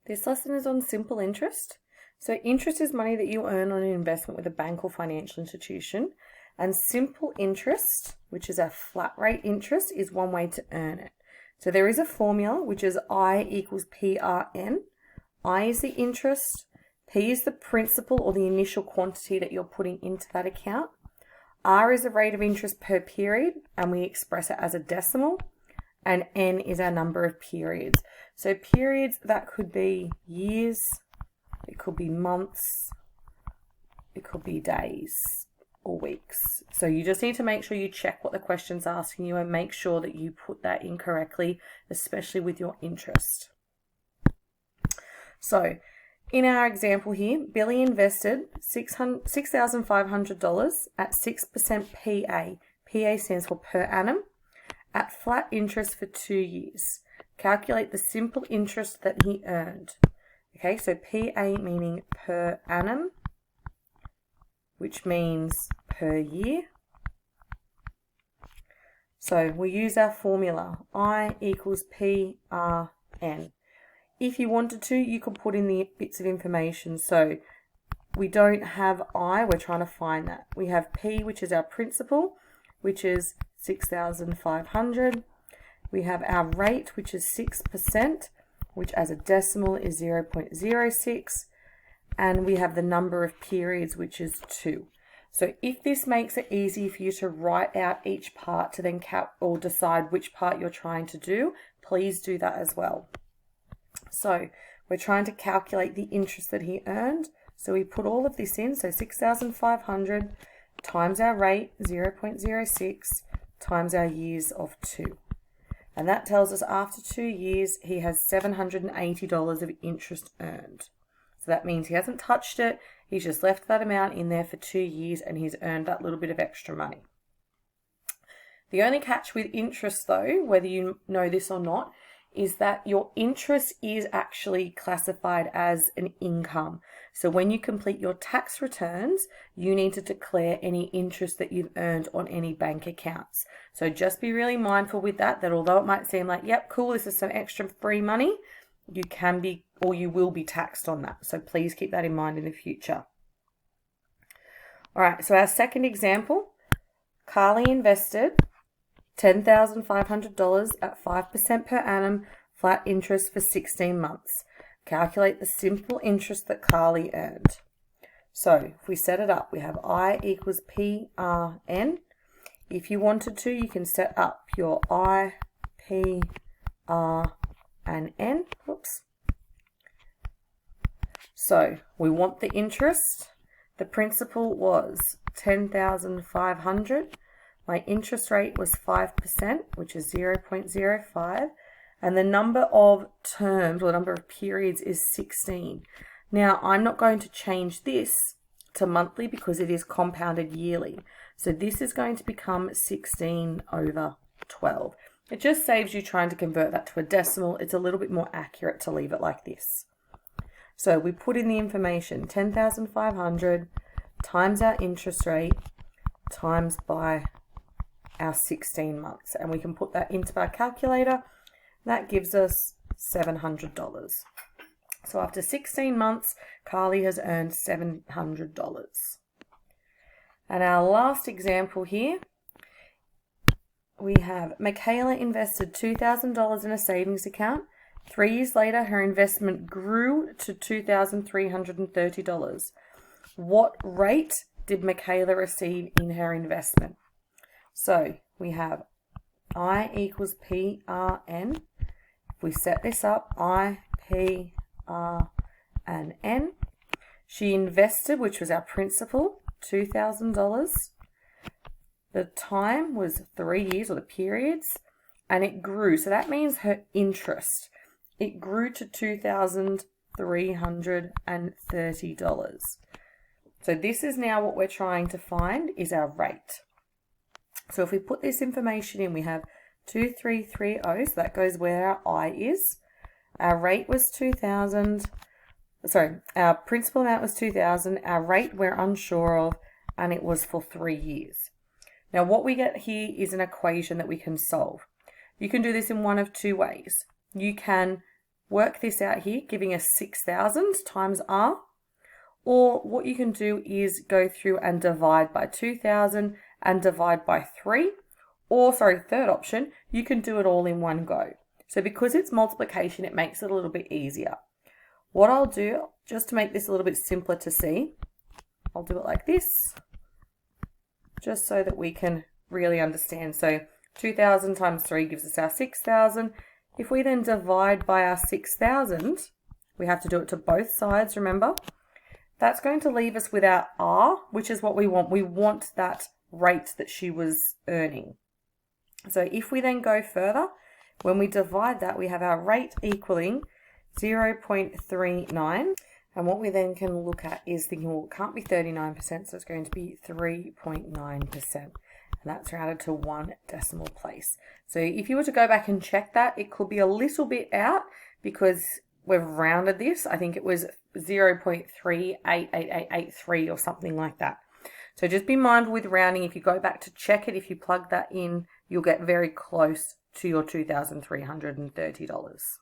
This lesson is on simple interest. So interest is money that you earn on an investment with a bank or financial institution. And simple interest, which is a flat rate interest, is one way to earn it. So there is a formula, which is I equals PRN. I is the interest, P is the principal or the initial quantity that you're putting into that account. R is the rate of interest per period, and we express it as a decimal. And N is our number of periods. So periods, that could be years, it could be months, it could be days or weeks. So you just need to make sure you check what the question's asking you and make sure that you put that in correctly, especially with your interest. So in our example here, Billy invested $6,500 at 6% PA. PA stands for per annum, at flat interest for 2 years. Calculate the simple interest that he earned. Okay, so PA meaning per annum, which means per year. So we use our formula, I equals PRN. If you wanted to, you could put in the bits of information. So we don't have I, we're trying to find that. We have P, which is our principal, which is 6,500. We have our rate, which is 6%, which as a decimal is 0.06. And we have the number of periods, which is 2. So if this makes it easy for you to write out each part to then or decide which part you're trying to do, please do that as well. So we're trying to calculate the interest that he earned. So we put all of this in, so 6,500 times our rate, 0.06, times our years of 2. And that tells us after 2 years, he has $780 of interest earned. So that means he hasn't touched it, he's just left that amount in there for 2 years and he's earned that little bit of extra money. The only catch with interest though, whether you know this or not, is that your interest is actually classified as an income. So when you complete your tax returns, you need to declare any interest that you've earned on any bank accounts. So just be really mindful with that although it might seem like, yep, cool, this is some extra free money, you can be, or you will be taxed on that. So please keep that in mind in the future. All right, so our second example, Carly invested $10,500 at 5% per annum, flat interest for 16 months. Calculate the simple interest that Carly earned. So if we set it up, we have I equals PRN. If you wanted to, you can set up your I, P, R, and N. Oops. So we want the interest. The principal was $10,500. My interest rate was 5%, which is 0.05. And the number of terms or number of periods is 16. Now, I'm not going to change this to monthly because it is compounded yearly. So this is going to become 16 over 12. It just saves you trying to convert that to a decimal. It's a little bit more accurate to leave it like this. So we put in the information, 10,500 times our interest rate times by our 16 months, and we can put that into our calculator. That gives us $700. So after 16 months, Carly has earned $700. And our last example here, we have Michaela invested $2,000 in a savings account. 3 years later, her investment grew to $2,330. What rate did Michaela receive in her investment? So we have I equals PRN. If we set this up, I, P, R, and N. She invested, which was our principal, $2,000. The time was 3 years, or the periods, and it grew. So that means her interest, it grew to $2,330. So this is now what we're trying to find is our rate. So if we put this information in, we have 2330, so that goes where our I is. Our rate was 2,000. Sorry, our principal amount was 2,000. Our rate we're unsure of, and it was for 3 years. Now what we get here is an equation that we can solve. You can do this in one of two ways. You can work this out here, giving us 6,000 times R. Or what you can do is go through and divide by 2,000 and divide by 3. Or, sorry, third option, you can do it all in one go. So because it's multiplication, it makes it a little bit easier. What I'll do, just to make this a little bit simpler to see, I'll do it like this, just so that we can really understand. So 2,000 times 3 gives us our 6,000. If we then divide by our 6,000, we have to do it to both sides, remember? That's going to leave us with our R, which is what we want. We want that rate that she was earning. So if we then go further, when we divide that, we have our rate equaling 0.39. And what we then can look at is thinking, well, it can't be 39%, so it's going to be 3.9%. And that's rounded to 1 decimal place. So if you were to go back and check that, it could be a little bit out because we've rounded this. I think it was 0.388883 or something like that. So just be mindful with rounding. If you go back to check it, if you plug that in, you'll get very close to your $2,330.